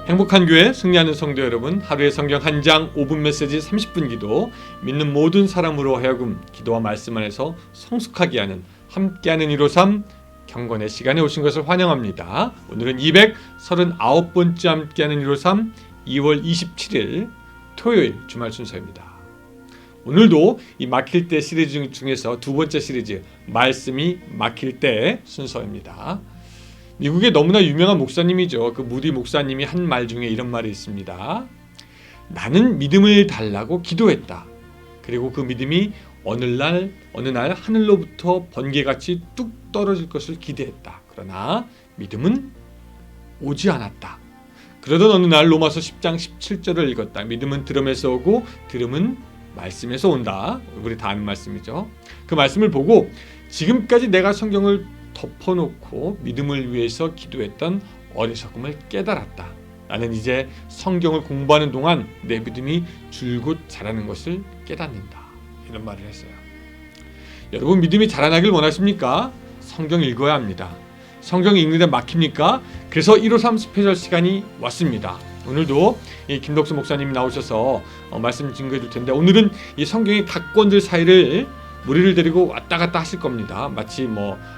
행복한 교회 승리하는 성도 여러분, 하루의 성경 한 장 5분 메시지 30분 기도, 믿는 모든 사람으로 하여금 기도와 말씀 안에서 성숙하게 하는 함께하는 153 경건의 시간에 오신 것을 환영합니다. 오늘은 239번째 함께하는 153 2월 27일 토요일 주말 순서입니다. 오늘도 이 막힐 때 시리즈 중에서 두 번째 시리즈 말씀이 막힐 때 순서입니다. 미국의 너무나 유명한 목사님이죠. 그 무디 목사님이 한 말 중에 이런 말이 있습니다. 나는 믿음을 달라고 기도했다. 그리고 그 믿음이 어느 날 하늘로부터 번개같이 뚝 떨어질 것을 기대했다. 그러나 믿음은 오지 않았다. 그러던 어느 날 로마서 10장 17절을 읽었다. 믿음은 들음에서 오고 들음은 말씀에서 온다. 우리 다 아는 말씀이죠. 그 말씀을 보고 지금까지 내가 성경을 덮어놓고 믿음을 위해서 기도했던 어리석음을 깨달았다. 나는 이제 성경을 공부하는 동안 내 믿음이 줄곧 자라는 것을 깨닫는다. 이런 말을 했어요. 여러분, 믿음이 자라나길 원하십니까? 성경 읽어야 합니다. 성경 읽는 데 막힙니까? 그래서 153 스페셜 시간이 왔습니다. 오늘도 이 김덕수 목사님이 나오셔서 말씀 증거해 줄 텐데, 오늘은 이 성경의 각 권들 사이를 무리를 데리고 왔다 갔다 하실 겁니다. 마치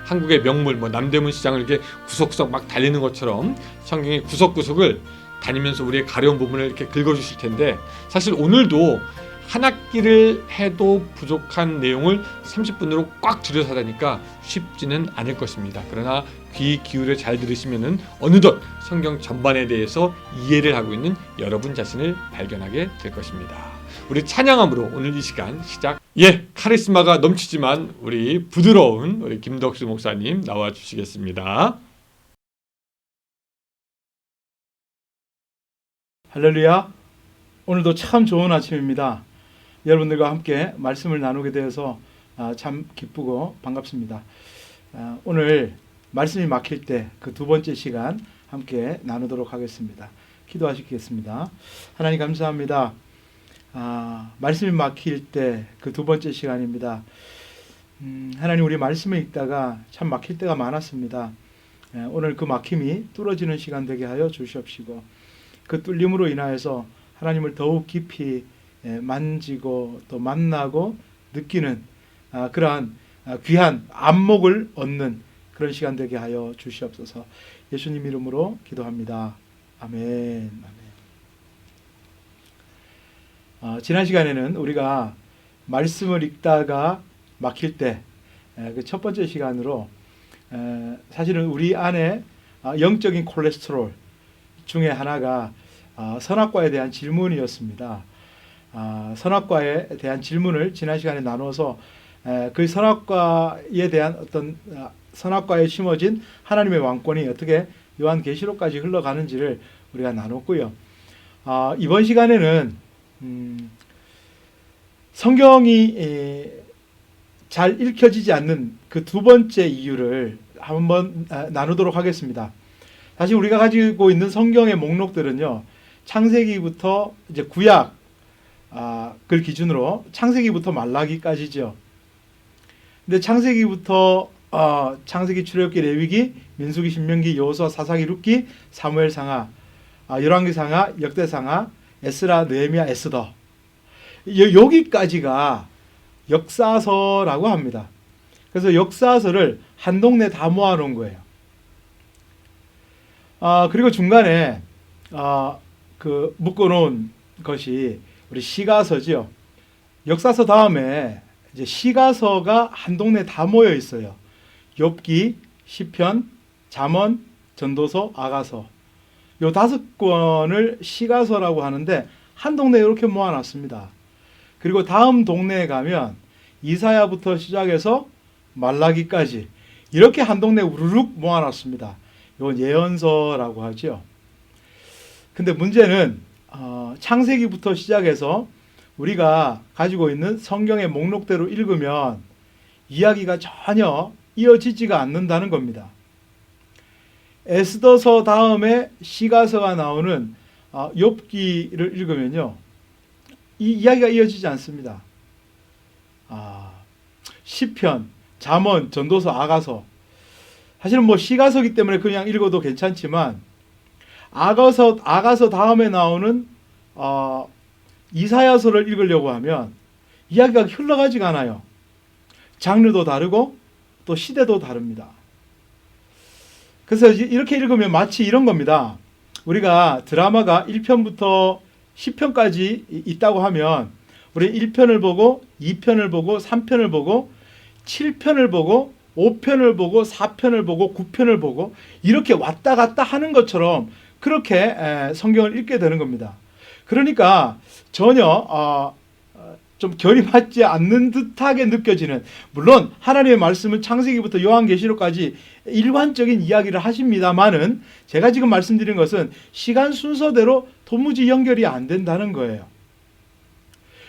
한국의 명물 남대문 시장을 이렇게 구석구석 막 달리는 것처럼 성경의 구석구석을 다니면서 우리의 가려운 부분을 이렇게 긁어주실 텐데, 사실 오늘도 한 학기를 해도 부족한 내용을 30분으로 꽉 줄여서 하다니까 쉽지는 않을 것입니다. 그러나 귀 기울여 잘 들으시면은 어느덧 성경 전반에 대해서 이해를 하고 있는 여러분 자신을 발견하게 될 것입니다. 우리 찬양함으로 오늘 이 시간 시작. 카리스마가 넘치지만 우리 부드러운 우리 김덕수 목사님 나와 주시겠습니다. 할렐루야. 오늘도 참 좋은 아침입니다. 여러분들과 함께 말씀을 나누게 되어서 참 기쁘고 반갑습니다. 오늘 말씀이 막힐 때 그 두 번째 시간 함께 나누도록 하겠습니다. 기도하시겠습니다. 하나님 감사합니다. 말씀이 막힐 때 그 두 번째 시간입니다. 하나님, 우리 말씀을 읽다가 참 막힐 때가 많았습니다. 오늘 그 막힘이 뚫어지는 시간 되게 하여 주시옵시고, 그 뚫림으로 인하여서 하나님을 더욱 깊이 만지고 또 만나고 느끼는 그러한 귀한 안목을 얻는 그런 시간 되게 하여 주시옵소서. 예수님 이름으로 기도합니다. 아멘. 지난 시간에는 우리가 말씀을 읽다가 막힐 때 그 첫 번째 시간으로 사실은 우리 안에 영적인 콜레스테롤 중에 하나가 선악과에 대한 질문이었습니다. 선악과에 대한 질문을 지난 시간에 나눠서 그 선악과에 대한 어떤 선악과에 심어진 하나님의 왕권이 어떻게 요한계시록까지 흘러가는지를 우리가 나눴고요. 이번 시간에는 성경이 잘 읽혀지지 않는 그 두 번째 이유를 한번 나누도록 하겠습니다. 사실 우리가 가지고 있는 성경의 목록들은요, 창세기부터 이제 구약 그 기준으로 창세기부터 말라기까지죠. 근데 창세기부터 창세기, 출애굽기, 레위기, 민수기, 신명기, 여호수아, 사사기, 룻기, 사무엘상하, 열왕기상하, 역대상하, 에스라, 느헤미야, 에스더, 여기까지가 역사서라고 합니다. 그래서 역사서를 한 동네 다 모아놓은 거예요. 그리고 중간에 그 묶어놓은 것이 우리 시가서지요. 역사서 다음에 이제 시가서가 한 동네 다 모여 있어요. 욥기, 시편, 잠언, 전도서, 아가서, 요 5권을 시가서라고 하는데 한 동네에 이렇게 모아놨습니다. 그리고 다음 동네에 가면 이사야부터 시작해서 말라기까지 이렇게 한 동네에 우르륵 모아놨습니다. 이건 예언서라고 하죠. 근데 문제는 창세기부터 시작해서 우리가 가지고 있는 성경의 목록대로 읽으면 이야기가 전혀 이어지지가 않는다는 겁니다. 에스더서 다음에 시가서가 나오는 욥기를 읽으면요, 이 이야기가 이어지지 않습니다. 시편, 잠언, 전도서, 아가서, 사실은 시가서기 때문에 그냥 읽어도 괜찮지만 아가서 다음에 나오는 이사야서를 읽으려고 하면 이야기가 흘러가지가 않아요. 장르도 다르고 또 시대도 다릅니다. 그래서 이렇게 읽으면 마치 이런 겁니다. 우리가 드라마가 1편부터 10편까지 있다고 하면 우리 1편을 보고 2편을 보고 3편을 보고 7편을 보고 5편을 보고 4편을 보고 9편을 보고 이렇게 왔다 갔다 하는 것처럼 그렇게 성경을 읽게 되는 겁니다. 그러니까 전혀 좀 결이 맞지 않는 듯하게 느껴지는, 물론 하나님의 말씀은 창세기부터 요한계시록까지 일관적인 이야기를 하십니다만은 제가 지금 말씀드린 것은 시간 순서대로 도무지 연결이 안 된다는 거예요.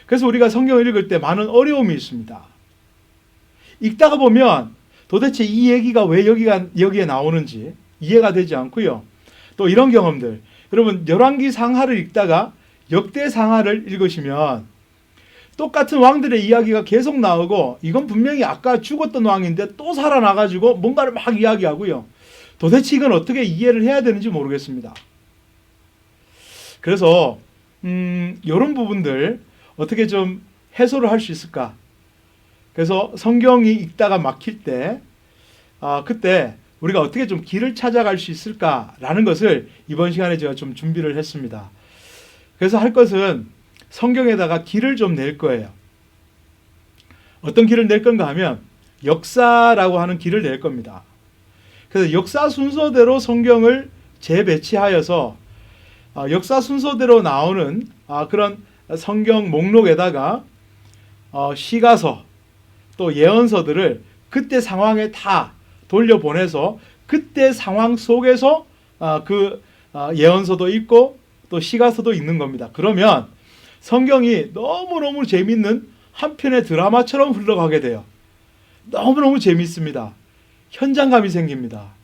그래서 우리가 성경을 읽을 때 많은 어려움이 있습니다. 읽다가 보면 도대체 이 얘기가 왜 여기에 나오는지 이해가 되지 않고요. 또 이런 경험들, 여러분 열왕기 상하를 읽다가 역대 상하를 읽으시면 똑같은 왕들의 이야기가 계속 나오고 이건 분명히 아까 죽었던 왕인데 또 살아나가지고 뭔가를 막 이야기하고요. 도대체 이건 어떻게 이해를 해야 되는지 모르겠습니다. 그래서 이런 부분들 어떻게 좀 해소를 할 수 있을까? 그래서 성경이 읽다가 막힐 때 그때 우리가 어떻게 좀 길을 찾아갈 수 있을까라는 것을 이번 시간에 제가 좀 준비를 했습니다. 그래서 할 것은 성경에다가 길을 좀 낼 거예요. 어떤 길을 낼 건가 하면 역사라고 하는 길을 낼 겁니다. 그래서 역사 순서대로 성경을 재배치하여서 역사 순서대로 나오는 그런 성경 목록에다가 시가서 또 예언서들을 그때 상황에 다 돌려보내서 그때 상황 속에서 그 예언서도 있고 또 시가서도 있는 겁니다. 그러면 성경이 너무너무 재밌는 한 편의 드라마처럼 흘러가게 돼요. 너무너무 재밌습니다. 현장감이 생깁니다.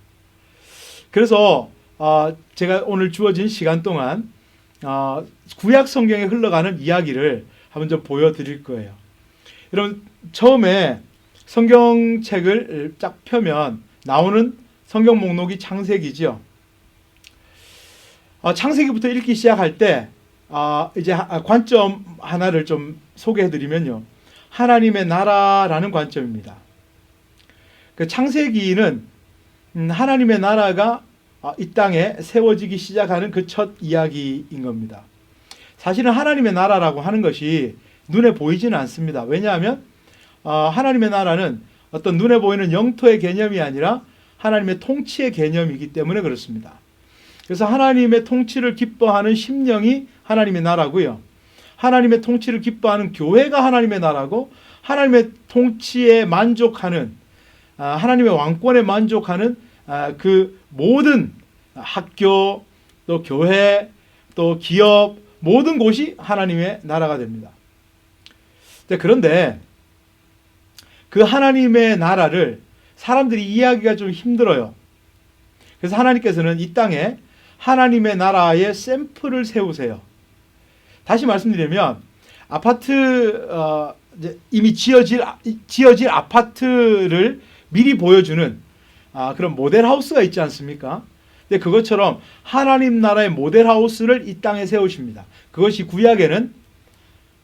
그래서 제가 오늘 주어진 시간 동안 구약 성경에 흘러가는 이야기를 한번 좀 보여드릴 거예요. 여러분 처음에 성경책을 쫙 펴면 나오는 성경 목록이 창세기죠. 창세기부터 읽기 시작할 때 이제 관점 하나를 좀 소개해드리면요, 하나님의 나라라는 관점입니다. 그 창세기는 하나님의 나라가 이 땅에 세워지기 시작하는 그 첫 이야기인 겁니다. 사실은 하나님의 나라라고 하는 것이 눈에 보이지는 않습니다. 왜냐하면 하나님의 나라는 어떤 눈에 보이는 영토의 개념이 아니라 하나님의 통치의 개념이기 때문에 그렇습니다. 그래서 하나님의 통치를 기뻐하는 심령이 하나님의 나라고요. 하나님의 통치를 기뻐하는 교회가 하나님의 나라고, 하나님의 통치에 만족하는, 하나님의 왕권에 만족하는 그 모든 학교, 또 교회, 또 기업, 모든 곳이 하나님의 나라가 됩니다. 그런데 그 하나님의 나라를 사람들이 이해하기가 좀 힘들어요. 그래서 하나님께서는 이 땅에 하나님의 나라의 샘플을 세우세요. 다시 말씀드리면 아파트 이미 지어질 아파트를 미리 보여주는 그런 모델하우스가 있지 않습니까? 근데 그것처럼 하나님 나라의 모델하우스를 이 땅에 세우십니다. 그것이 구약에는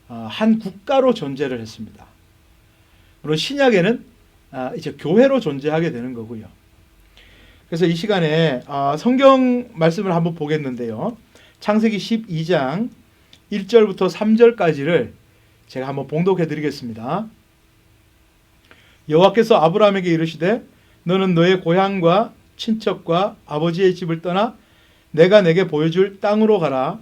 한 국가로 존재를 했습니다. 물론 신약에는 이제 교회로 존재하게 되는 거고요. 그래서 이 시간에 성경 말씀을 한번 보겠는데요. 창세기 12장 1절부터 3절까지를 제가 한번 봉독해 드리겠습니다. 여호와께서 아브라함에게 이르시되 너는 너의 고향과 친척과 아버지의 집을 떠나 내가 내게 보여줄 땅으로 가라.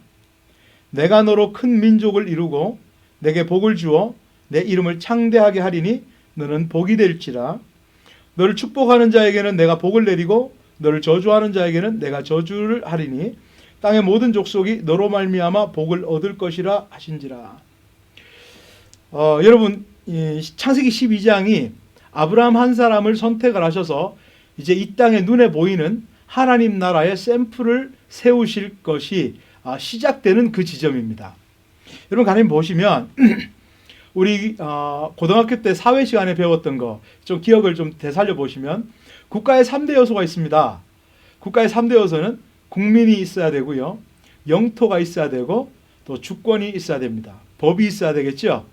내가 너로 큰 민족을 이루고 내게 복을 주어 내 이름을 창대하게 하리니 너는 복이 될지라. 너를 축복하는 자에게는 내가 복을 내리고 너를 저주하는 자에게는 내가 저주를 하리니 땅의 모든 족속이 너로 말미암아 복을 얻을 것이라 하신지라. 여러분 창세기 12장이 아브라함 한 사람을 선택을 하셔서 이제 이 땅에 눈에 보이는 하나님 나라의 샘플을 세우실 것이 시작되는 그 지점입니다. 여러분 가만히 보시면 우리 고등학교 때 사회 시간에 배웠던 거 좀 기억을 좀 되살려 보시면 국가의 3대 요소가 있습니다. 국가의 3대 요소는 국민이 있어야 되고요. 영토가 있어야 되고 또 주권이 있어야 됩니다. 법이 있어야 되겠죠.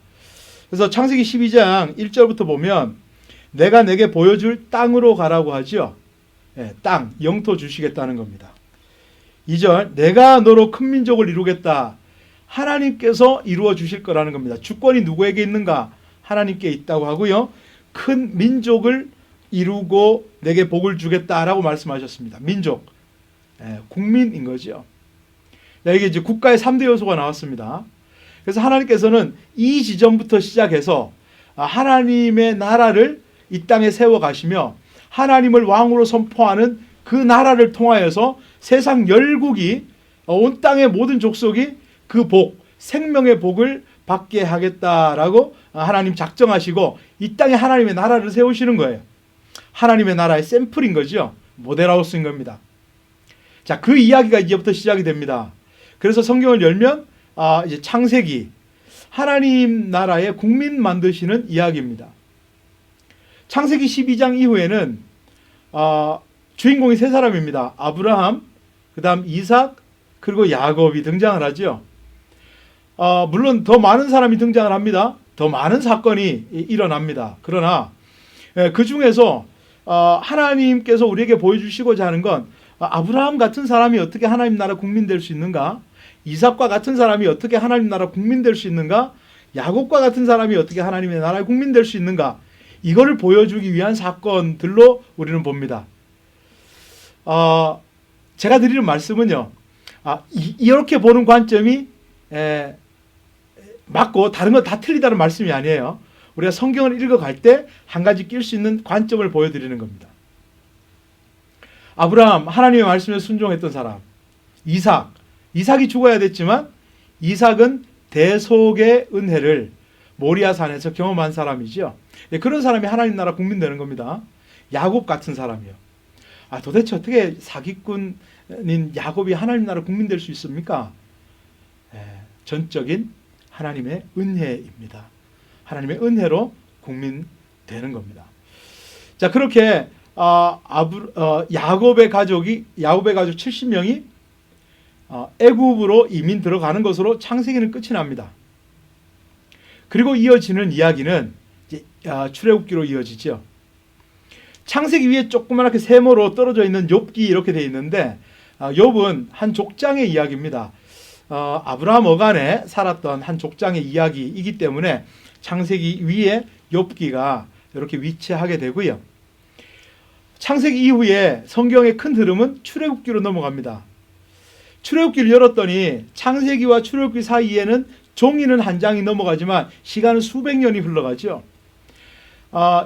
그래서 창세기 12장 1절부터 보면 내가 내게 보여줄 땅으로 가라고 하죠. 땅, 영토 주시겠다는 겁니다. 2절 내가 너로 큰 민족을 이루겠다. 하나님께서 이루어 주실 거라는 겁니다. 주권이 누구에게 있는가? 하나님께 있다고 하고요. 큰 민족을 이루고 내게 복을 주겠다라고 말씀하셨습니다. 민족, 국민인 거죠. 이게 이제 국가의 3대 요소가 나왔습니다. 그래서 하나님께서는 이 지점부터 시작해서 하나님의 나라를 이 땅에 세워 가시며 하나님을 왕으로 선포하는 그 나라를 통하여서 세상 열국이 온 땅의 모든 족속이 그 복, 생명의 복을 받게 하겠다라고 하나님 작정하시고 이 땅에 하나님의 나라를 세우시는 거예요. 하나님의 나라의 샘플인 거죠. 모델하우스인 겁니다. 자, 그 이야기가 이제부터 시작이 됩니다. 그래서 성경을 열면 이제 창세기, 하나님 나라의 국민 만드시는 이야기입니다. 창세기 12장 이후에는 주인공이 세 사람입니다. 아브라함, 그 다음 이삭, 그리고 야곱이 등장을 하죠. 물론 더 많은 사람이 등장을 합니다. 더 많은 사건이 일어납니다. 그러나 그 중에서 하나님께서 우리에게 보여주시고자 하는 건 아브라함 같은 사람이 어떻게 하나님 나라 국민 될 수 있는가? 이삭과 같은 사람이 어떻게 하나님 나라 국민 될 수 있는가? 야곱과 같은 사람이 어떻게 하나님의 나라의 국민 될 수 있는가? 이거를 보여주기 위한 사건들로 우리는 봅니다. 제가 드리는 말씀은요. 이렇게 보는 관점이 맞고 다른 건 다 틀리다는 말씀이 아니에요. 우리가 성경을 읽어갈 때 한 가지 낄 수 있는 관점을 보여드리는 겁니다. 아브라함, 하나님의 말씀에 순종했던 사람. 이삭이 죽어야 됐지만 이삭은 대속의 은혜를 모리아산에서 경험한 사람이죠. 그런 사람이 하나님 나라 국민 되는 겁니다. 야곱 같은 사람이요. 도대체 어떻게 사기꾼인 야곱이 하나님 나라 국민 될 수 있습니까? 전적인 하나님의 은혜입니다. 하나님의 은혜로 국민 되는 겁니다. 자, 그렇게 야곱의 가족 70명이 애굽으로 이민 들어가는 것으로 창세기는 끝이 납니다. 그리고 이어지는 이야기는 이제 출애굽기로 이어지죠. 창세기 위에 조그맣게 세모로 떨어져 있는 욥기 이렇게 되어 있는데 욥은 한 족장의 이야기입니다. 아브라함 어간에 살았던 한 족장의 이야기이기 때문에 창세기 위에 욥기가 이렇게 위치하게 되고요. 창세기 이후에 성경의 큰 흐름은 출애굽기로 넘어갑니다. 출애굽기를 열었더니 창세기와 출애굽기 사이에는 종이는 한 장이 넘어가지만 시간은 수백 년이 흘러가죠.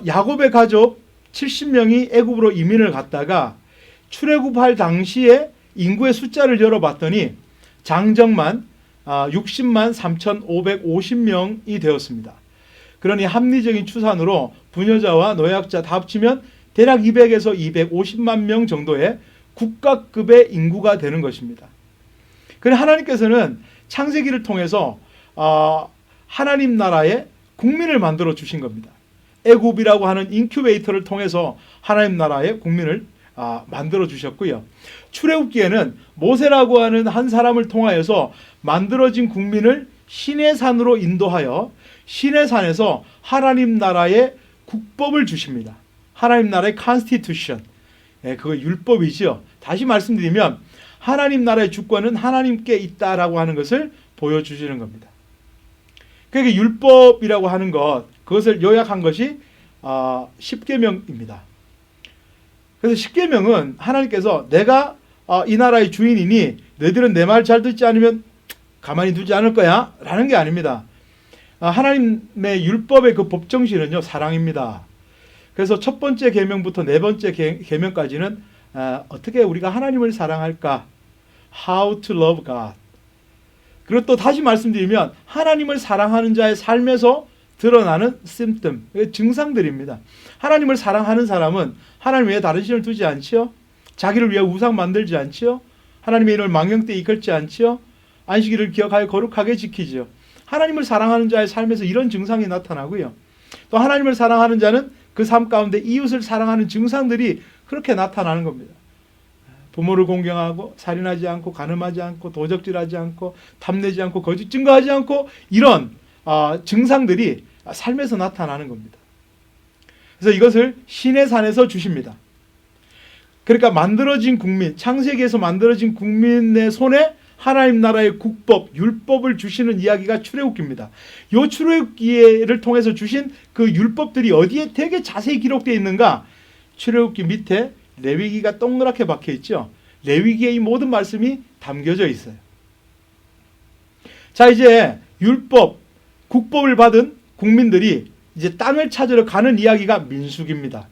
야곱의 가족 70명이 애굽으로 이민을 갔다가 출애굽할 당시에 인구의 숫자를 열어봤더니 장정만 60만 3,550명이 되었습니다. 그러니 합리적인 추산으로 부녀자와 노약자 다 합치면 대략 200에서 250만 명 정도의 국가급의 인구가 되는 것입니다. 그래서 하나님께서는 창세기를 통해서 하나님 나라의 국민을 만들어 주신 겁니다. 애굽이라고 하는 인큐베이터를 통해서 하나님 나라의 국민을 만들어 주셨고요. 출애굽기에는 모세라고 하는 한 사람을 통하여서 만들어진 국민을 시내산으로 인도하여 시내산에서 하나님 나라의 국법을 주십니다. 하나님 나라의 컨스티튜션, 그거 율법이죠. 다시 말씀드리면 하나님 나라의 주권은 하나님께 있다라고 하는 것을 보여주시는 겁니다. 그러니까 율법이라고 하는 것, 그것을 요약한 것이 10계명입니다. 그래서 10계명은 하나님께서 내가 이 나라의 주인이니 너희들은 내 말 잘 듣지 않으면 가만히 두지 않을 거야 라는 게 아닙니다. 하나님의 율법의 그 법정신은요, 사랑입니다. 그래서 첫 번째 계명부터 네 번째 계명까지는 어떻게 우리가 하나님을 사랑할까? How to love God. 그리고 또 다시 말씀드리면 하나님을 사랑하는 자의 삶에서 드러나는 symptom, 증상들입니다. 하나님을 사랑하는 사람은 하나님 외에 다른 신을 두지 않지요. 자기를 위해 우상 만들지 않지요. 하나님의 이름을 망령되이 이끌지 않지요. 안식일을 기억하여 거룩하게 지키지요. 하나님을 사랑하는 자의 삶에서 이런 증상이 나타나고요. 또 하나님을 사랑하는 자는 그 삶 가운데 이웃을 사랑하는 증상들이 그렇게 나타나는 겁니다. 부모를 공경하고 살인하지 않고 간음하지 않고 도적질하지 않고 탐내지 않고 거짓 증거하지 않고 이런 증상들이 삶에서 나타나는 겁니다. 그래서 이것을 신의 산에서 주십니다. 그러니까 만들어진 국민, 창세기에서 만들어진 국민의 손에 하나님 나라의 국법, 율법을 주시는 이야기가 출애굽기입니다. 이 출애굽기를 통해서 주신 그 율법들이 어디에 되게 자세히 기록되어 있는가? 출애굽기 밑에 레위기가 동그랗게 박혀 있죠. 레위기의 이 모든 말씀이 담겨져 있어요. 자, 이제 율법, 국법을 받은 국민들이 이제 땅을 찾으러 가는 이야기가 민수기입니다.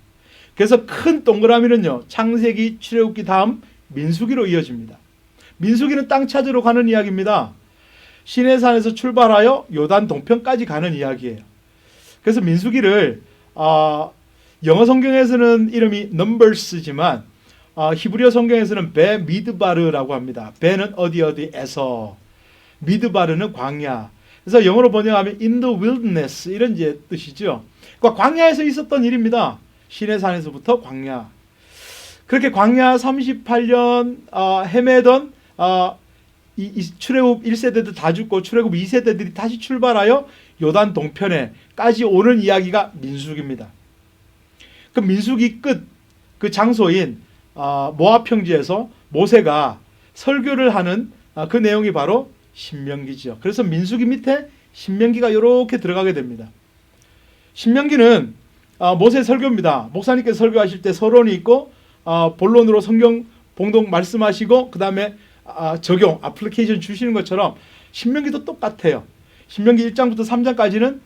그래서 큰 동그라미는요, 창세기, 출애굽기 다음 민수기로 이어집니다. 민수기는 땅 찾으러 가는 이야기입니다. 시내산에서 출발하여 요단 동편까지 가는 이야기예요. 그래서 민수기를 영어 성경에서는 이름이 넘버스지만 히브리어 성경에서는 베 미드바르라고 합니다. 베는 어디에서, 미드바르는 광야. 그래서 영어로 번역하면 in the wilderness 이런 이제 뜻이죠. 그러니까 광야에서 있었던 일입니다. 시내산에서부터 광야. 그렇게 광야 38년 헤매던 출애굽 1세대들 다 죽고 출애굽 2세대들이 다시 출발하여 요단 동편에까지 오는 이야기가 민수기입니다. 그 민수기 끝 그 장소인 모압 평지에서 모세가 설교를 하는 그 내용이 바로 신명기죠. 그래서 민수기 밑에 신명기가 이렇게 들어가게 됩니다. 신명기는 모세 설교입니다. 목사님께서 설교하실 때 서론이 있고 본론으로 성경 봉독 말씀하시고 그 다음에 적용, 애플리케이션 주시는 것처럼 신명기도 똑같아요. 신명기 1장부터 3장까지는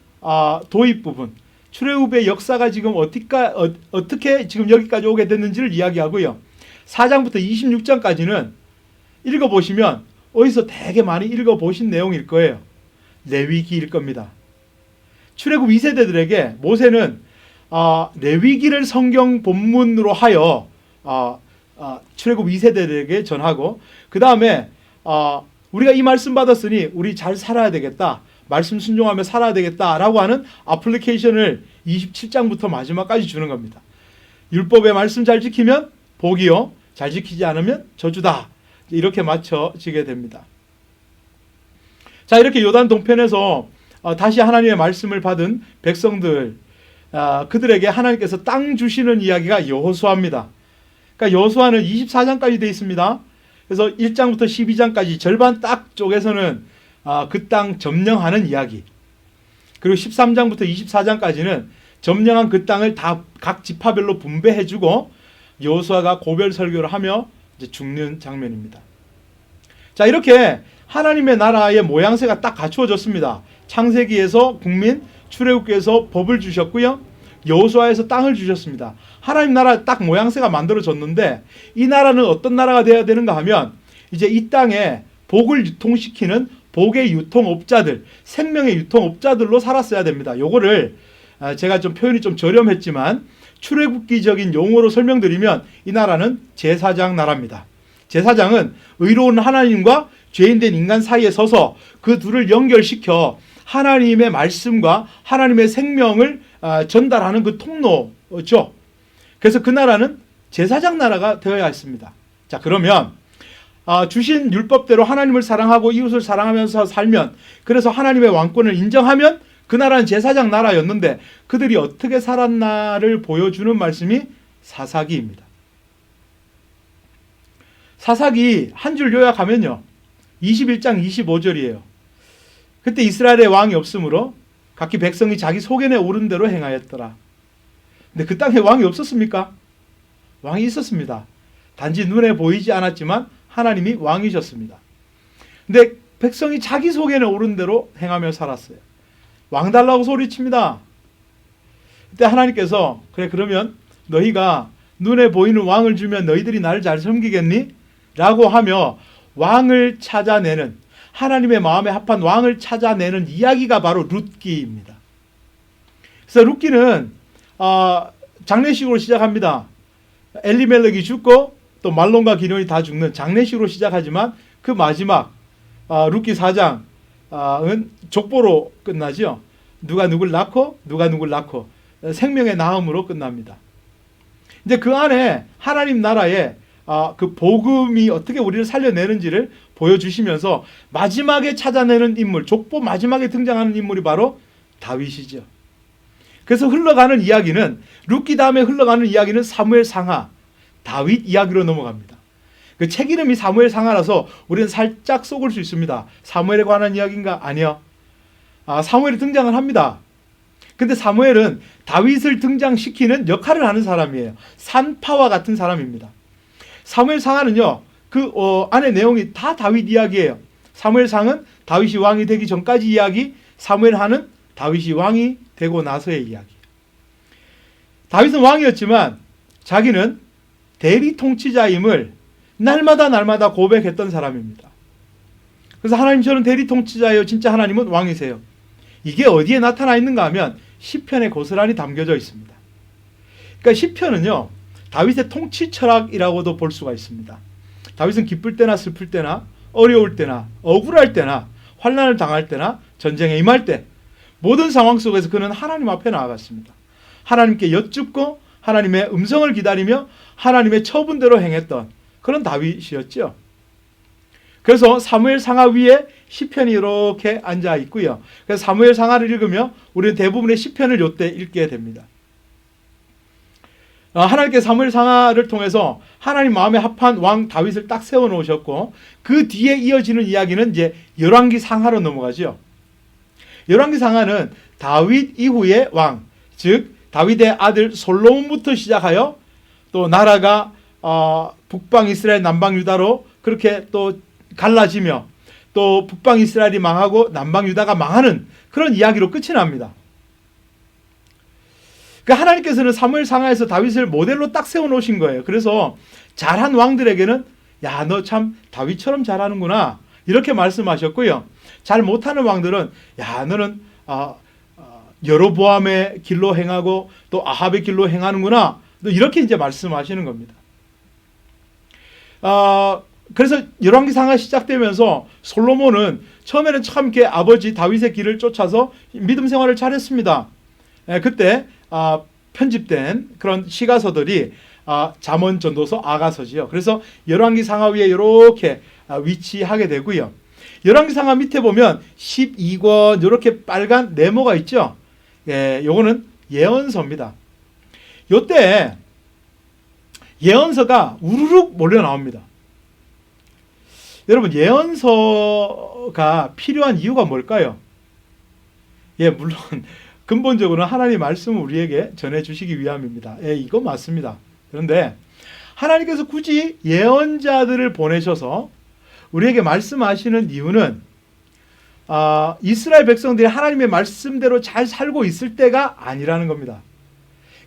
도입 부분, 출애굽의 역사가 지금 어떻게 지금 여기까지 오게 됐는지를 이야기하고요. 4장부터 26장까지는 읽어보시면 어디서 되게 많이 읽어보신 내용일 거예요. 레위기일 겁니다. 출애굽 2세대들에게 모세는 레위기를 성경 본문으로 하여 출애굽 2세대들에게 전하고 그 다음에 우리가 이 말씀 받았으니 우리 잘 살아야 되겠다. 말씀 순종하며 살아야 되겠다라고 하는 애플리케이션을 27장부터 마지막까지 주는 겁니다. 율법의 말씀 잘 지키면 복이요. 잘 지키지 않으면 저주다. 이렇게 맞춰지게 됩니다. 자, 이렇게 요단 동편에서 다시 하나님의 말씀을 받은 백성들, 그들에게 하나님께서 땅 주시는 이야기가 여호수아입니다. 그러니까 여호수아는 24장까지 되어 있습니다. 그래서 1장부터 12장까지 절반 딱 쪽에서는 그 땅 점령하는 이야기. 그리고 13장부터 24장까지는 점령한 그 땅을 다 각 지파별로 분배해주고 여호수아가 고별 설교를 하며 이제 죽는 장면입니다. 자, 이렇게 하나님의 나라의 모양새가 딱 갖추어졌습니다. 창세기에서 국민, 출애굽기에서 법을 주셨고요. 여호수아에서 땅을 주셨습니다. 하나님 나라 딱 모양새가 만들어졌는데 이 나라는 어떤 나라가 되어야 되는가 하면 이제 이 땅에 복을 유통시키는 복의 유통업자들, 생명의 유통업자들로 살았어야 됩니다. 요거를 제가 좀 표현이 좀 저렴했지만 출애굽기적인 용어로 설명드리면 이 나라는 제사장 나라입니다. 제사장은 의로운 하나님과 죄인된 인간 사이에 서서 그 둘을 연결시켜 하나님의 말씀과 하나님의 생명을 전달하는 그 통로죠. 그래서 그 나라는 제사장 나라가 되어야 했습니다. 자, 그러면 주신 율법대로 하나님을 사랑하고 이웃을 사랑하면서 살면, 그래서 하나님의 왕권을 인정하면 그 나라는 제사장 나라였는데 그들이 어떻게 살았나를 보여주는 말씀이 사사기입니다. 사사기 한 줄 요약하면요, 21장 25절이에요. 그때 이스라엘의 왕이 없으므로 각기 백성이 자기 소견에 오른 대로 행하였더라. 근데 그 땅에 왕이 없었습니까? 왕이 있었습니다. 단지 눈에 보이지 않았지만 하나님이 왕이셨습니다. 근데 백성이 자기 소견에 오른 대로 행하며 살았어요. 왕 달라고 소리칩니다. 그때 하나님께서 그래, 그러면 너희가 눈에 보이는 왕을 주면 너희들이 나를 잘 섬기겠니? 라고 하며 왕을 찾아내는, 하나님의 마음에 합한 왕을 찾아내는 이야기가 바로 룻기입니다. 그래서 룻기는 장례식으로 시작합니다. 엘리멜렉이 죽고 또 말론과 기럇이 다 죽는 장례식으로 시작하지만 그 마지막 룻기 4장은 족보로 끝나죠. 누가 누굴 낳고 누가 누굴 낳고 생명의 낳음으로 끝납니다. 이제 그 안에 하나님 나라의 그 복음이 어떻게 우리를 살려내는지를 보여주시면서 마지막에 찾아내는 인물, 족보 마지막에 등장하는 인물이 바로 다윗이죠. 그래서 흘러가는 이야기는 룻기 다음에 흘러가는 이야기는 사무엘 상하, 다윗 이야기로 넘어갑니다. 그 책 이름이 사무엘 상하라서 우리는 살짝 속을 수 있습니다. 사무엘에 관한 이야기인가? 아니요. 사무엘이 등장을 합니다. 근데 사무엘은 다윗을 등장시키는 역할을 하는 사람이에요. 산파와 같은 사람입니다. 사무엘 상하는요, 안에 내용이 다 다윗 이야기예요. 사무엘 상은 다윗이 왕이 되기 전까지 이야기, 사무엘 하는 다윗이 왕이 되고 나서의 이야기. 다윗은 왕이었지만 자기는 대리 통치자임을 날마다 고백했던 사람입니다. 그래서 하나님, 저는 대리 통치자예요. 진짜 하나님은 왕이세요. 이게 어디에 나타나 있는가 하면 시편에 고스란히 담겨져 있습니다. 그러니까 시편은요, 다윗의 통치 철학이라고도 볼 수가 있습니다. 다윗은 기쁠 때나 슬플 때나 어려울 때나 억울할 때나 환난을 당할 때나 전쟁에 임할 때 모든 상황 속에서 그는 하나님 앞에 나아갔습니다. 하나님께 여쭙고 하나님의 음성을 기다리며 하나님의 처분대로 행했던 그런 다윗이었죠. 그래서 사무엘 상하 위에 시편이 이렇게 앉아 있고요. 그래서 사무엘 상하를 읽으며 우리는 대부분의 시편을 이때 읽게 됩니다. 하나님께서 사무엘 상하를 통해서 하나님 마음에 합한 왕 다윗을 딱 세워놓으셨고, 그 뒤에 이어지는 이야기는 이제 열왕기 상하로 넘어가죠. 열왕기 상하는 다윗 이후의 왕, 즉 다윗의 아들 솔로몬부터 시작하여 또 나라가 북방 이스라엘, 남방 유다로 그렇게 또 갈라지며 또 북방 이스라엘이 망하고 남방 유다가 망하는 그런 이야기로 끝이 납니다. 그러니까 하나님께서는 사무엘 상하에서 다윗을 모델로 딱 세워놓으신 거예요. 그래서 잘한 왕들에게는 야, 너 참 다윗처럼 잘하는구나 이렇게 말씀하셨고요. 잘 못하는 왕들은 야, 너는 여로보암의 길로 행하고 또 아합의 길로 행하는구나, 이렇게 이제 말씀하시는 겁니다. 그래서 열왕기 상하 시작되면서 솔로몬은 처음에는 참 이렇게 아버지 다윗의 길을 쫓아서 믿음 생활을 잘했습니다. 그때 편집된 그런 시가서들이 잠언, 전도서, 아가서지요. 그래서 열왕기 상하 위에 이렇게 위치하게 되고요. 열왕기 상하 밑에 보면 12권 이렇게 빨간 네모가 있죠. 요거는 예언서입니다. 요때 예언서가 우르륵 몰려 나옵니다. 여러분, 예언서가 필요한 이유가 뭘까요? 물론 근본적으로는 하나님의 말씀을 우리에게 전해주시기 위함입니다. 이거 맞습니다. 그런데 하나님께서 굳이 예언자들을 보내셔서 우리에게 말씀하시는 이유는 이스라엘 백성들이 하나님의 말씀대로 잘 살고 있을 때가 아니라는 겁니다.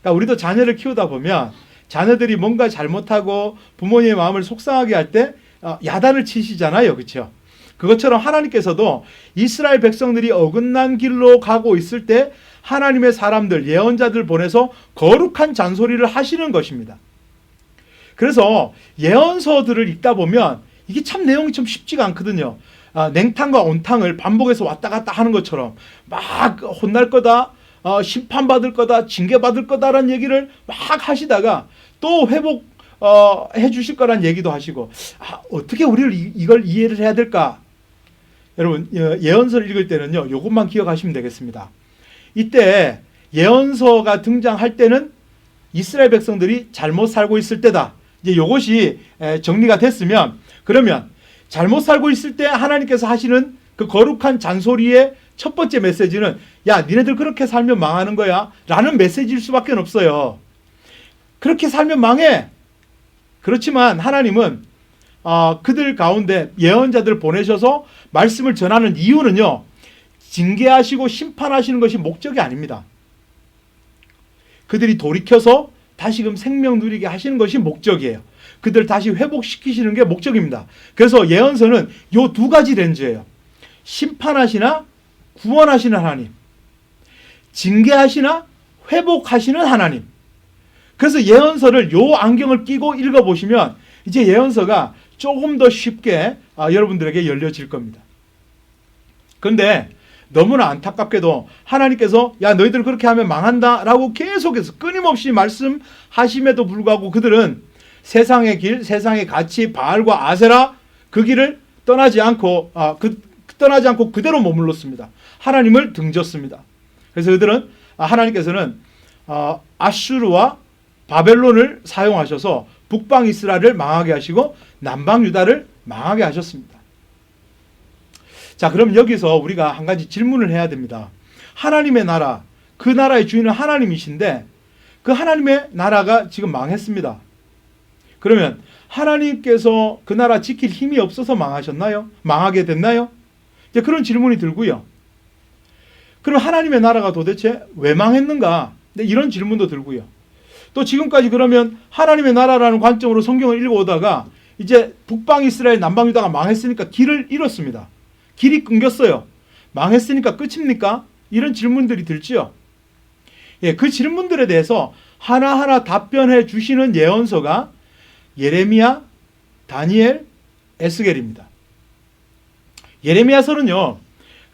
그러니까 우리도 자녀를 키우다 보면 자녀들이 뭔가 잘못하고 부모님의 마음을 속상하게 할 때 야단을 치시잖아요. 그렇죠? 그것처럼 하나님께서도 이스라엘 백성들이 어긋난 길로 가고 있을 때 하나님의 사람들, 예언자들 보내서 거룩한 잔소리를 하시는 것입니다. 그래서 예언서들을 읽다 보면 이게 참 내용이 좀 쉽지가 않거든요. 냉탕과 온탕을 반복해서 왔다 갔다 하는 것처럼 막 혼날 거다, 심판받을 거다, 징계받을 거다라는 얘기를 막 하시다가 또 회복해 주실 거란 얘기도 하시고, 어떻게 우리를 이걸 이해를 해야 될까? 여러분, 예언서를 읽을 때는요, 이것만 기억하시면 되겠습니다. 이때 예언서가 등장할 때는 이스라엘 백성들이 잘못 살고 있을 때다. 이제 이것이 정리가 됐으면, 그러면 잘못 살고 있을 때 하나님께서 하시는 그 거룩한 잔소리의 첫 번째 메시지는 야, 니네들 그렇게 살면 망하는 거야 라는 메시지일 수밖에 없어요. 그렇게 살면 망해. 그렇지만 하나님은 그들 가운데 예언자들 보내셔서 말씀을 전하는 이유는요, 징계하시고 심판하시는 것이 목적이 아닙니다. 그들이 돌이켜서 다시금 생명 누리게 하시는 것이 목적이에요. 그들을 다시 회복시키시는 게 목적입니다. 그래서 예언서는 요 두 가지 렌즈예요. 심판하시나 구원하시는 하나님, 징계하시나 회복하시는 하나님. 그래서 예언서를 요 안경을 끼고 읽어보시면 이제 예언서가 조금 더 쉽게 여러분들에게 열려질 겁니다. 그런데 너무나 안타깝게도 하나님께서 야, 너희들 그렇게 하면 망한다 라고 계속해서 끊임없이 말씀하심에도 불구하고 그들은 세상의 길, 세상의 가치, 바알과 아세라 그 길을 떠나지 않고 그대로 머물렀습니다. 하나님을 등졌습니다. 그래서 그들은 하나님께서는 아슈르와 바벨론을 사용하셔서 북방 이스라엘을 망하게 하시고 남방 유다를 망하게 하셨습니다. 자, 그럼 여기서 우리가 한 가지 질문을 해야 됩니다. 하나님의 나라, 그 나라의 주인은 하나님이신데 그 하나님의 나라가 지금 망했습니다. 그러면 하나님께서 그 나라 지킬 힘이 없어서 망하셨나요? 망하게 됐나요? 이제 그런 질문이 들고요. 그럼 하나님의 나라가 도대체 왜 망했는가? 이런 질문도 들고요. 또 지금까지 그러면 하나님의 나라라는 관점으로 성경을 읽어오다가 이제 북방 이스라엘, 남방 유다가 망했으니까 길을 잃었습니다. 길이 끊겼어요. 망했으니까 끝입니까? 이런 질문들이 들지요. 예, 그 질문들에 대해서 하나하나 답변해 주시는 예언서가 예레미야, 다니엘, 에스겔입니다. 예레미야서는요,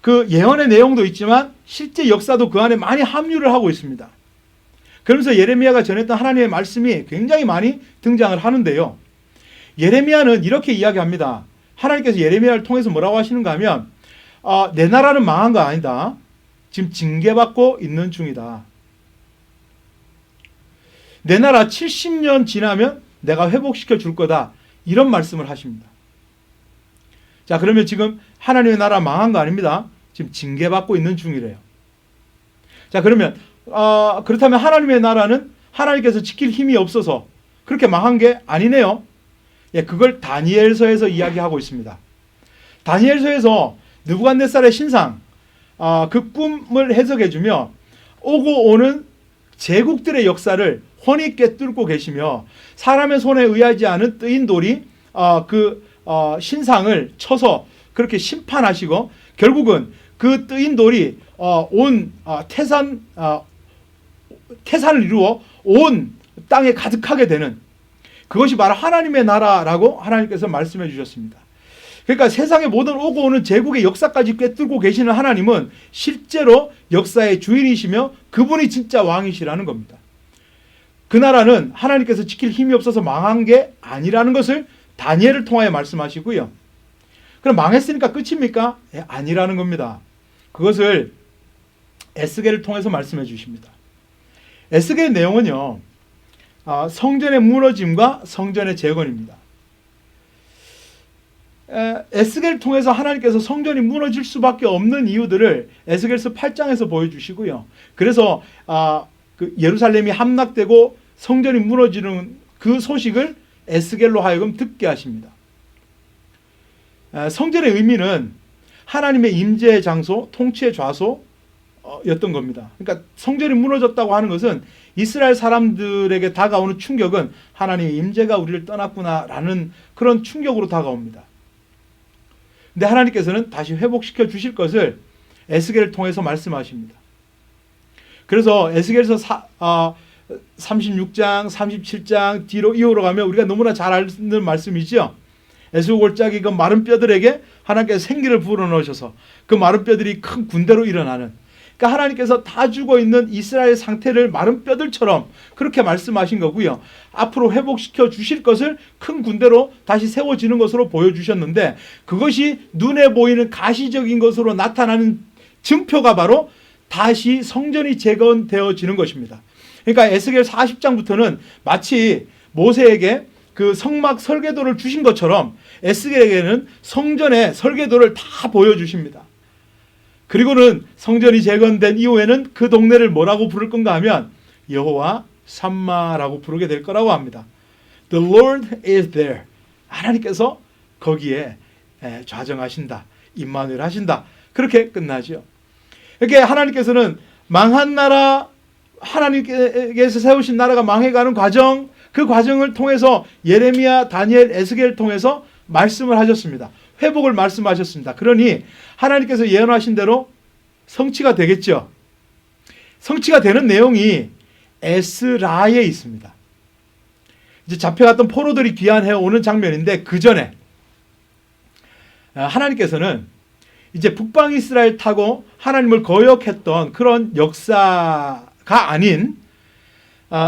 그 예언의 내용도 있지만 실제 역사도 그 안에 많이 함유를 하고 있습니다. 그러면서 예레미야가 전했던 하나님의 말씀이 굉장히 많이 등장을 하는데요. 예레미야는 이렇게 이야기합니다. 하나님께서 예레미야를 통해서 뭐라고 하시는가 하면 내 나라는 망한 거 아니다. 지금 징계받고 있는 중이다. 내 나라 70년 지나면 내가 회복시켜 줄 거다. 이런 말씀을 하십니다. 자, 그러면 지금 하나님의 나라 망한 거 아닙니다. 지금 징계받고 있는 중이래요. 자, 그러면 그렇다면 하나님의 나라는 하나님께서 지킬 힘이 없어서 그렇게 망한 게 아니네요. 예, 그걸 다니엘서에서 이야기하고 있습니다. 다니엘서에서 느부갓네살의 신상, 그 꿈을 해석해주며 오고 오는 제국들의 역사를 훤히 꿰뚫고 계시며 사람의 손에 의하지 않은 뜨인 돌이 신상을 쳐서 그렇게 심판하시고 결국은 그 뜨인 돌이 온 태산을 이루어 온 땅에 가득하게 되는 그것이 바로 하나님의 나라라고 하나님께서 말씀해 주셨습니다. 그러니까 세상의 모든 오고 오는 제국의 역사까지 꿰뚫고 계시는 하나님은 실제로 역사의 주인이시며 그분이 진짜 왕이시라는 겁니다. 그 나라는 하나님께서 지킬 힘이 없어서 망한 게 아니라는 것을 다니엘을 통하여 말씀하시고요. 그럼 망했으니까 끝입니까? 아니라는 겁니다. 그것을 에스겔을 통해서 말씀해 주십니다. 에스겔의 내용은요, 성전의 무너짐과 성전의 재건입니다. 에스겔을 통해서 하나님께서 성전이 무너질 수밖에 없는 이유들을 에스겔서 8장에서 보여주시고요. 그래서 예루살렘이 함락되고 성전이 무너지는 그 소식을 에스겔로 하여금 듣게 하십니다. 성전의 의미는 하나님의 임재의 장소, 통치의 좌소였던 겁니다. 그러니까 성전이 무너졌다고 하는 것은 이스라엘 사람들에게 다가오는 충격은 하나님의 임재가 우리를 떠났구나라는 그런 충격으로 다가옵니다. 근데 하나님께서는 다시 회복시켜 주실 것을 에스겔을 통해서 말씀하십니다. 그래서 에스겔서 36장, 37장 뒤로 이어로 가면 우리가 너무나 잘 아는 말씀이죠. 에스골짜기 그 마른 뼈들에게 하나님께서 생기를 불어넣으셔서 그 마른 뼈들이 큰 군대로 일어나는, 그러니까 하나님께서 다 죽어 있는 이스라엘 상태를 마른 뼈들처럼 그렇게 말씀하신 거고요. 앞으로 회복시켜 주실 것을 큰 군대로 다시 세워지는 것으로 보여주셨는데 그것이 눈에 보이는 가시적인 것으로 나타나는 증표가 바로 다시 성전이 재건되어지는 것입니다. 그러니까 에스겔 40장부터는 마치 모세에게 그 성막 설계도를 주신 것처럼 에스겔에게는 성전의 설계도를 다 보여주십니다. 그리고는 성전이 재건된 이후에는 그 동네를 뭐라고 부를 건가 하면 여호와 삼마라고 부르게 될 거라고 합니다. The Lord is there. 하나님께서 거기에 좌정하신다. 임마누엘 하신다. 그렇게 끝나죠. 이렇게 하나님께서는 망한 나라, 하나님께서 세우신 나라가 망해가는 과정, 그 과정을 통해서 예레미야, 다니엘, 에스겔을 통해서 말씀을 하셨습니다. 회복을 말씀하셨습니다. 그러니 하나님께서 예언하신 대로 성취가 되겠죠. 성취가 되는 내용이 에스라에 있습니다. 이제 잡혀갔던 포로들이 귀환해 오는 장면인데 그 전에 하나님께서는 이제 북방 이스라엘 타고 하나님을 거역했던 그런 역사가 아닌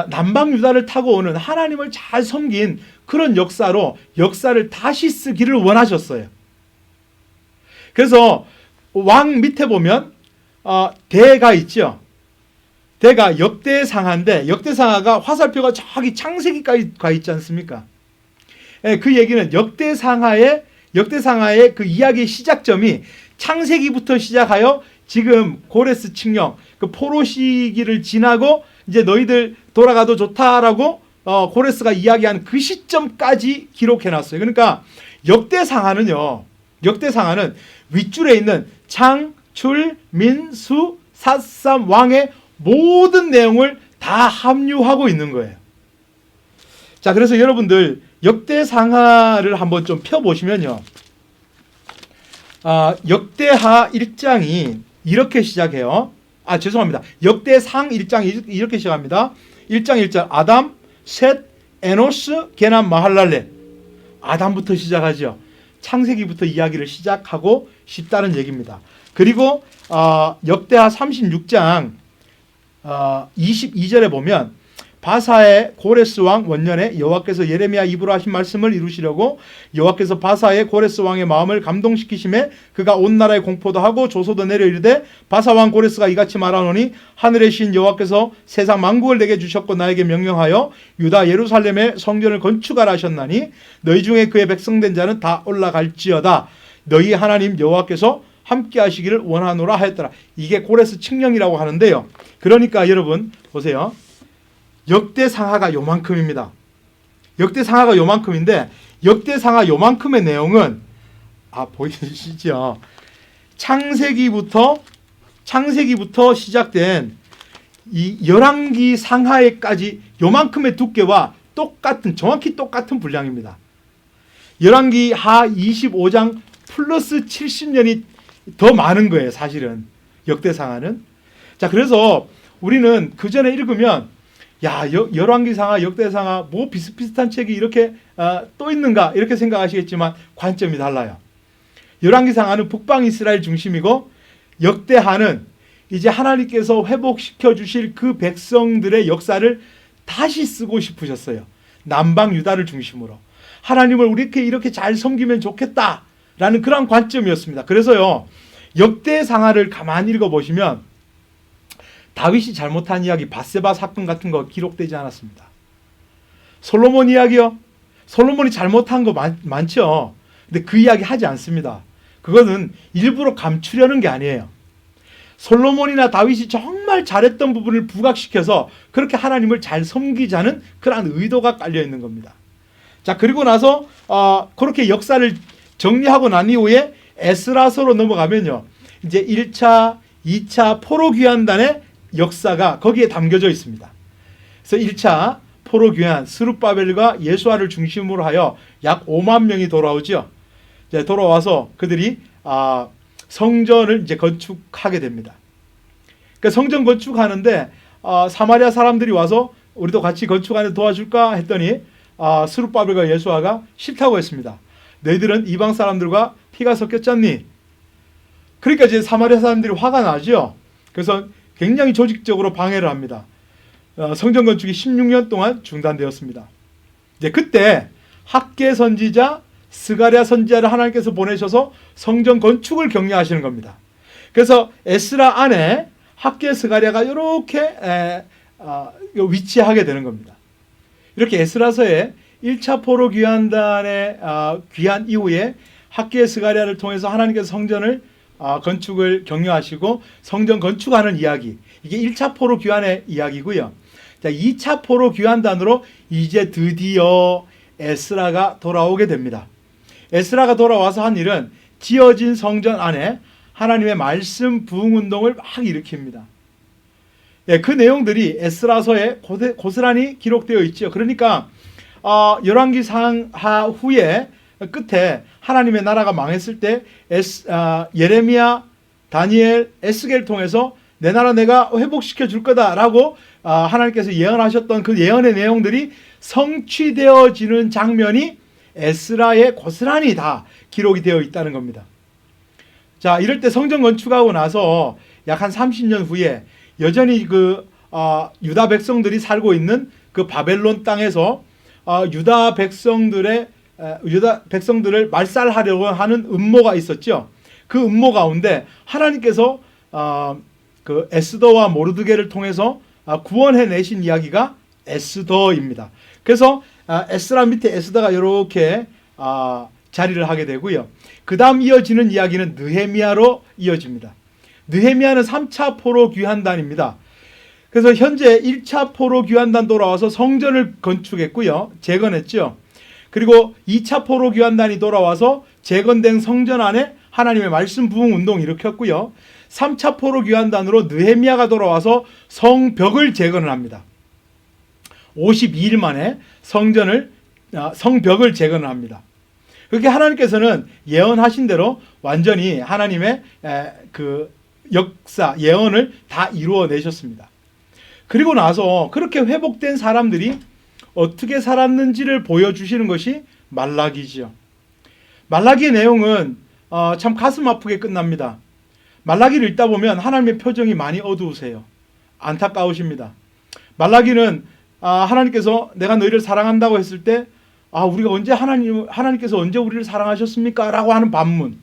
남방 유다를 타고 오는 하나님을 잘 섬긴 그런 역사로 역사를 다시 쓰기를 원하셨어요. 그래서 왕 밑에 보면 대가 있죠. 대가 역대상하인데 역대상하가 화살표가 저기 창세기까지 가 있지 않습니까? 그 얘기는 역대상하의 그 이야기의 시작점이 창세기부터 시작하여 지금 고레스 칙령 그 포로 시기를 지나고 이제 너희들 돌아가도 좋다라고 고레스가 이야기한 그 시점까지 기록해놨어요. 그러니까 역대상하는 윗줄에 있는 장, 출, 민, 수, 사삼, 왕의 모든 내용을 다 함유하고 있는 거예요. 자, 그래서 여러분들 역대상하를 한번 좀 펴보시면요. 역대하 1장이 이렇게 시작해요. 죄송합니다. 역대상 1장이 이렇게 시작합니다. 1장 1절 아담, 셋, 에노스, 게남, 마할랄레. 아담부터 시작하죠. 창세기부터 이야기를 시작하고 싶다는 얘기입니다. 그리고 역대하 36장 22절에 보면 바사의 고레스 왕 원년에 여호와께서 예레미야 입으로 하신 말씀을 이루시려고 여호와께서 바사의 고레스 왕의 마음을 감동시키심에 그가 온 나라에 공포도 하고 조소도 내려 이르되 바사 왕 고레스가 이같이 말하노니 하늘의 신 여호와께서 세상 만국을 내게 주셨고 나에게 명령하여 유다 예루살렘에 성전을 건축하라 하셨나니 너희 중에 그의 백성된 자는 다 올라갈지어다. 너희 하나님 여호와께서 함께 하시기를 원하노라 하였더라. 이게 고레스 칙령이라고 하는데요. 그러니까 여러분 보세요. 역대상하가 요만큼입니다. 역대상하가 요만큼인데 역대상하 요만큼의 내용은 보이시죠? 창세기부터 시작된 이 열왕기 상하에까지 요만큼의 두께와 정확히 똑같은 분량입니다. 열왕기 하 25장 플러스 70년이 더 많은 거예요. 사실은 역대상하는. 자, 그래서 우리는 그 전에 읽으면 열왕기상하, 역대상하 뭐 비슷비슷한 책이 이렇게 또 있는가 이렇게 생각하시겠지만 관점이 달라요. 열왕기상하는 북방 이스라엘 중심이고 역대하는 이제 하나님께서 회복시켜 주실 그 백성들의 역사를 다시 쓰고 싶으셨어요. 남방 유다를 중심으로 하나님을 우리 이렇게 잘 섬기면 좋겠다라는 그런 관점이었습니다. 그래서요 역대상하를 가만히 읽어보시면 다윗이 잘못한 이야기, 밧세바 사건 같은 거 기록되지 않았습니다. 솔로몬 이야기요. 솔로몬이 잘못한 거 많죠. 근데 그 이야기 하지 않습니다. 그거는 일부러 감추려는 게 아니에요. 솔로몬이나 다윗이 정말 잘했던 부분을 부각시켜서 그렇게 하나님을 잘 섬기자는 그러한 의도가 깔려 있는 겁니다. 자, 그리고 나서 그렇게 역사를 정리하고 난 이후에 에스라서로 넘어가면요. 이제 1차, 2차 포로 귀환단의 역사가 거기에 담겨져 있습니다. 그래서 1차 포로 귀환 스룹바벨과 예수아를 중심으로 하여 약 5만 명이 돌아오죠. 이제 돌아와서 그들이 성전을 이제 건축하게 됩니다. 그러니까 성전 건축하는데 사마리아 사람들이 와서 우리도 같이 건축하는 데 도와줄까 했더니 스룹바벨과 예수아가 싫다고 했습니다. 너희들은 이방 사람들과 피가 섞였잖니. 그러니까 이제 사마리아 사람들이 화가 나죠. 그래서 굉장히 조직적으로 방해를 합니다. 성전 건축이 16년 동안 중단되었습니다. 이제 그때 학개 선지자, 스가랴 선지자를 하나님께서 보내셔서 성전 건축을 격려하시는 겁니다. 그래서 에스라 안에 학개 스가랴가 이렇게 위치하게 되는 겁니다. 이렇게 에스라서에 1차 포로 귀환단의 귀환 이후에 학개 스가랴를 통해서 하나님께서 성전을 건축을 격려하시고 성전 건축하는 이야기, 이게 1차 포로 귀환의 이야기고요. 자, 2차 포로 귀환단으로 이제 드디어 에스라가 돌아오게 됩니다. 에스라가 돌아와서 한 일은 지어진 성전 안에 하나님의 말씀 부흥 운동을 막 일으킵니다. 그 내용들이 에스라서에 고스란히 기록되어 있죠. 그러니까 열왕기 상하 후에 끝에 하나님의 나라가 망했을 때 예레미야, 다니엘, 에스겔을 통해서 내 나라 내가 회복시켜 줄 거다라고 하나님께서 예언하셨던 그 예언의 내용들이 성취되어지는 장면이 에스라에 고스란히 다 기록이 되어 있다는 겁니다. 자, 이럴 때 성전 건축하고 나서 약 한 30년 후에 여전히 그 유다 백성들이 살고 있는 그 바벨론 땅에서 유다 백성들을 말살하려고 하는 음모가 있었죠. 그 음모 가운데 하나님께서 그 에스더와 모르드게를 통해서 구원해내신 이야기가 에스더입니다. 그래서 에스라 밑에 에스더가 이렇게 자리를 하게 되고요. 그 다음 이어지는 이야기는 느헤미야로 이어집니다. 느헤미야는 3차 포로 귀환단입니다. 그래서 현재 1차 포로 귀환단 돌아와서 성전을 건축했고요. 재건했죠. 그리고 2차 포로 귀환단이 돌아와서 재건된 성전 안에 하나님의 말씀 부흥 운동을 일으켰고요. 3차 포로 귀환단으로 느헤미야가 돌아와서 성벽을 재건을 합니다. 52일 만에 성벽을 재건을 합니다. 그렇게 하나님께서는 예언하신 대로 완전히 하나님의 그 역사, 예언을 다 이루어내셨습니다. 그리고 나서 그렇게 회복된 사람들이 어떻게 살았는지를 보여주시는 것이 말라기지요. 말라기의 내용은 참 가슴 아프게 끝납니다. 말라기를 읽다 보면 하나님의 표정이 많이 어두우세요. 안타까우십니다. 말라기는 하나님께서 내가 너희를 사랑한다고 했을 때 우리가 언제 하나님께서 언제 우리를 사랑하셨습니까? 라고 하는 반문.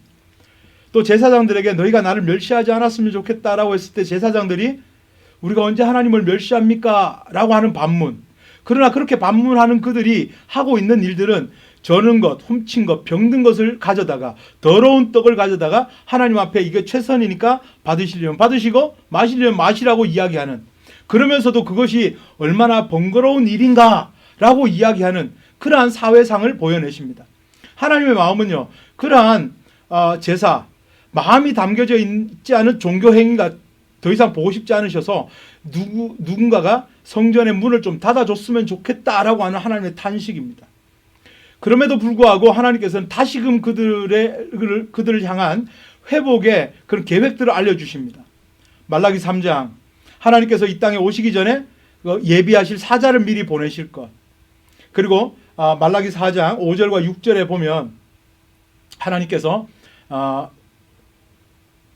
또 제사장들에게 너희가 나를 멸시하지 않았으면 좋겠다라고 했을 때 제사장들이 우리가 언제 하나님을 멸시합니까? 라고 하는 반문. 그러나 그렇게 반문하는 그들이 하고 있는 일들은 저는 것, 훔친 것, 병든 것을 가져다가 더러운 떡을 가져다가 하나님 앞에 이게 최선이니까 받으시려면 받으시고 마시려면 마시라고 이야기하는, 그러면서도 그것이 얼마나 번거로운 일인가 라고 이야기하는 그러한 사회상을 보여내십니다. 하나님의 마음은요, 그러한 제사, 마음이 담겨져 있지 않은 종교 행위가 더 이상 보고 싶지 않으셔서 누군가가 성전의 문을 좀 닫아줬으면 좋겠다라고 하는 하나님의 탄식입니다. 그럼에도 불구하고 하나님께서는 다시금 그들을 향한 회복의 그런 계획들을 알려주십니다. 말라기 3장, 하나님께서 이 땅에 오시기 전에 예비하실 사자를 미리 보내실 것. 그리고 말라기 4장 5절과 6절에 보면 하나님께서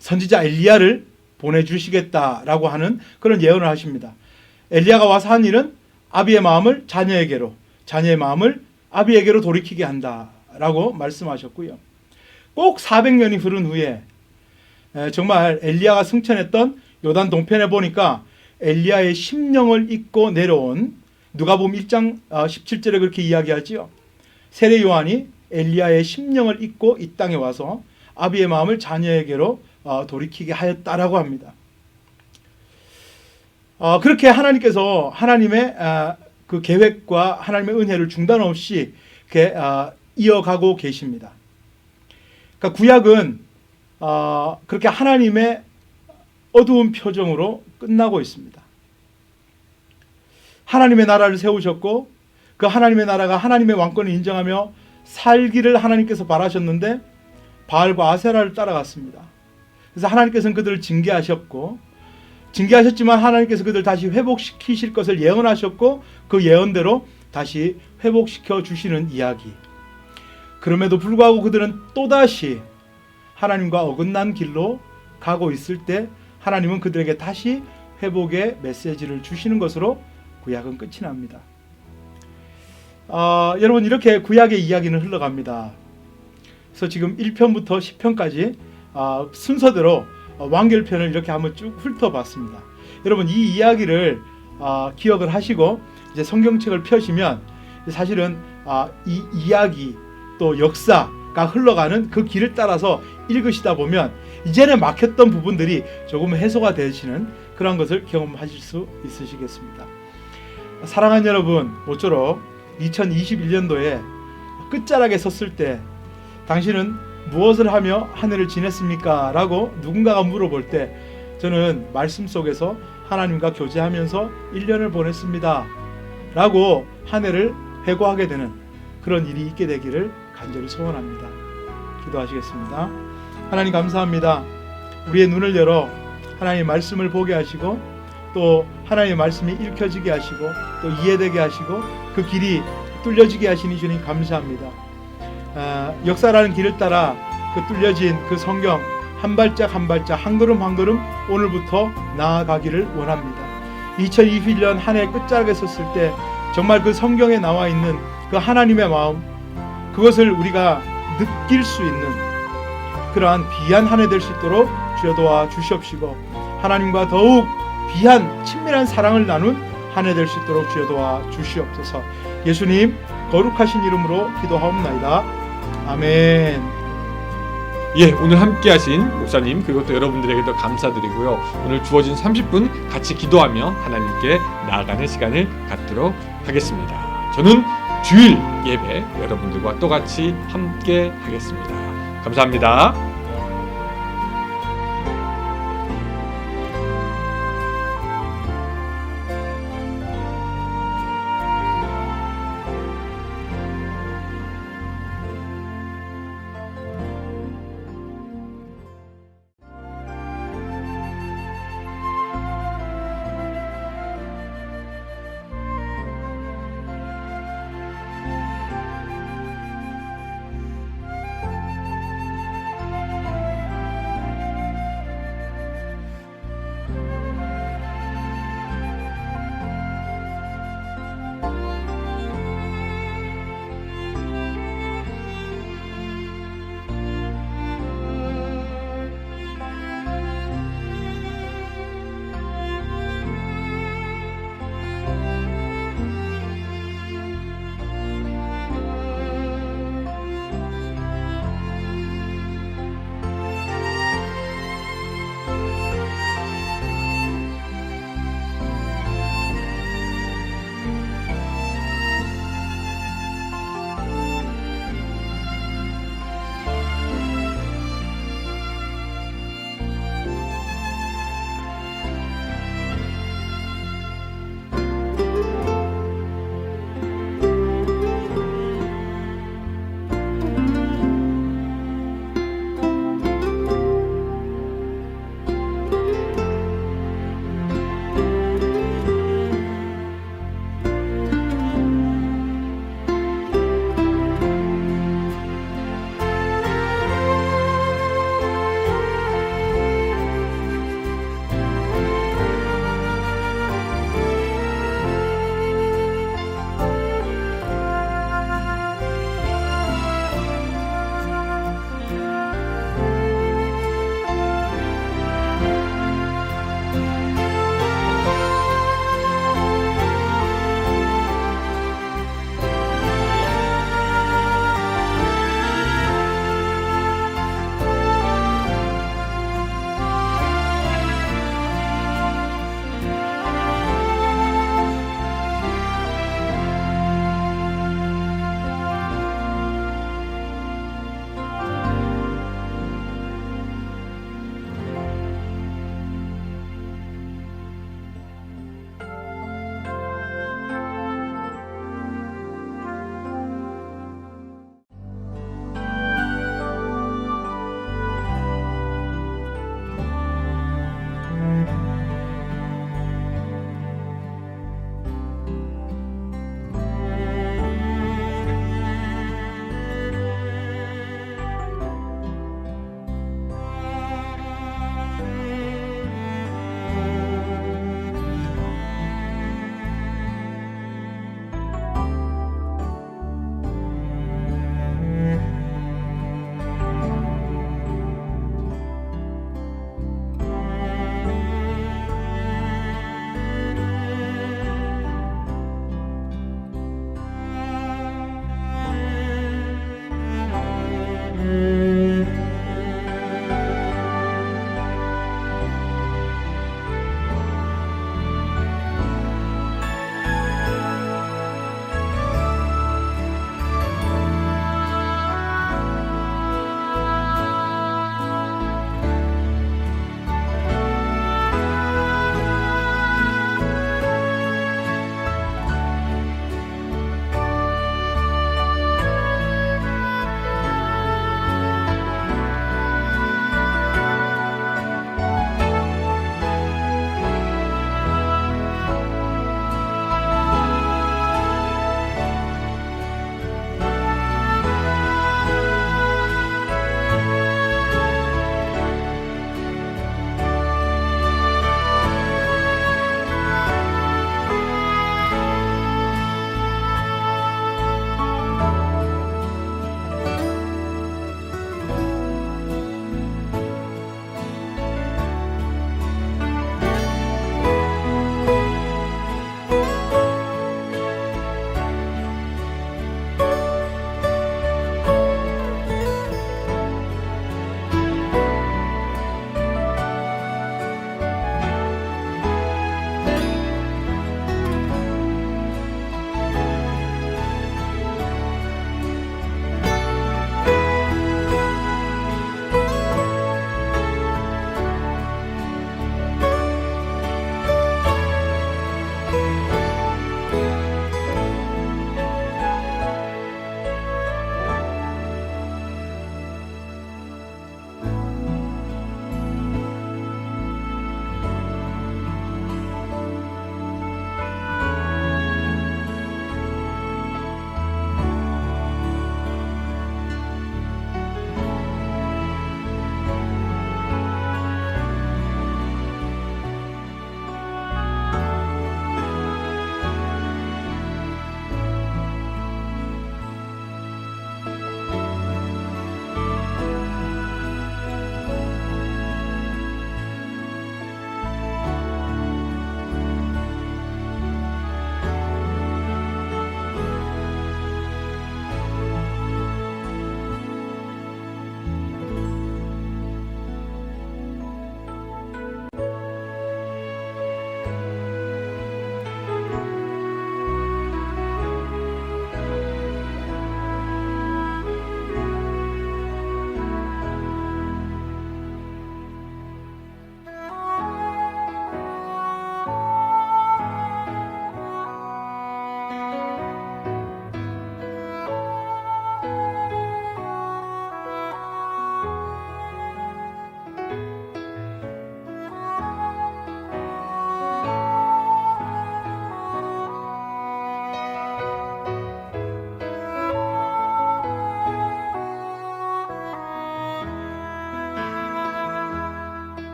선지자 엘리야를 보내주시겠다라고 하는 그런 예언을 하십니다. 엘리야가 와서 한 일은 아비의 마음을 자녀에게로, 자녀의 마음을 아비에게로 돌이키게 한다라고 말씀하셨고요. 꼭 400년이 흐른 후에 정말 엘리야가 승천했던 요단 동편에 보니까 엘리야의 심령을 잇고 내려온, 누가복음 1장 17절에 그렇게 이야기하지요. 세례 요한이 엘리야의 심령을 잇고 이 땅에 와서 아비의 마음을 자녀에게로 돌이키게 하였다라고 합니다. 그렇게 하나님께서 하나님의 그 계획과 하나님의 은혜를 중단 없이 이렇게 이어가고 계십니다. 그러니까 구약은 그렇게 하나님의 어두운 표정으로 끝나고 있습니다. 하나님의 나라를 세우셨고 그 하나님의 나라가 하나님의 왕권을 인정하며 살기를 하나님께서 바라셨는데 바알과 아세라를 따라갔습니다. 그래서 하나님께서는 그들을 징계하셨지만 하나님께서 그들을 다시 회복시키실 것을 예언하셨고 그 예언대로 다시 회복시켜 주시는 이야기. 그럼에도 불구하고 그들은 또다시 하나님과 어긋난 길로 가고 있을 때 하나님은 그들에게 다시 회복의 메시지를 주시는 것으로 구약은 끝이 납니다. 여러분, 이렇게 구약의 이야기는 흘러갑니다. 그래서 지금 1편부터 10편까지 순서대로 완결편을 이렇게 한번 쭉 훑어봤습니다. 여러분, 이 이야기를 기억을 하시고 이제 성경책을 펴시면 사실은 이 이야기 또 역사가 흘러가는 그 길을 따라서 읽으시다 보면 이제는 막혔던 부분들이 조금 해소가 되시는 그런 것을 경험하실 수 있으시겠습니다. 사랑하는 여러분, 모쪼록 2021년도에 끝자락에 섰을 때 당신은 무엇을 하며 한 해를 지냈습니까? 라고 누군가가 물어볼 때 저는 말씀 속에서 하나님과 교제하면서 1년을 보냈습니다 라고 한 해를 회고하게 되는 그런 일이 있게 되기를 간절히 소원합니다. 기도하시겠습니다. 하나님, 감사합니다. 우리의 눈을 열어 하나님의 말씀을 보게 하시고 또 하나님의 말씀이 읽혀지게 하시고 또 이해되게 하시고 그 길이 뚫려지게 하시니 주님 감사합니다. 역사라는 길을 따라 그 뚫려진 그 성경 한 발짝 한 발짝 한 걸음 한 걸음 오늘부터 나아가기를 원합니다. 2021년 한 해 끝자락에 섰을 때 정말 그 성경에 나와 있는 그 하나님의 마음, 그것을 우리가 느낄 수 있는 그러한 귀한 한 해 될 수 있도록 주여 도와 주시옵시고, 하나님과 더욱 귀한 친밀한 사랑을 나눈 한 해 될 수 있도록 주여 도와 주시옵소서. 예수님 거룩하신 이름으로 기도하옵나이다. 아멘. 예, 오늘 함께 하신 목사님 그리고 또 여러분들에게도 감사드리고요. 오늘 주어진 30분 같이 기도하며 하나님께 나아가는 시간을 갖도록 하겠습니다. 저는 주일 예배 여러분들과 또 같이 함께 하겠습니다. 감사합니다.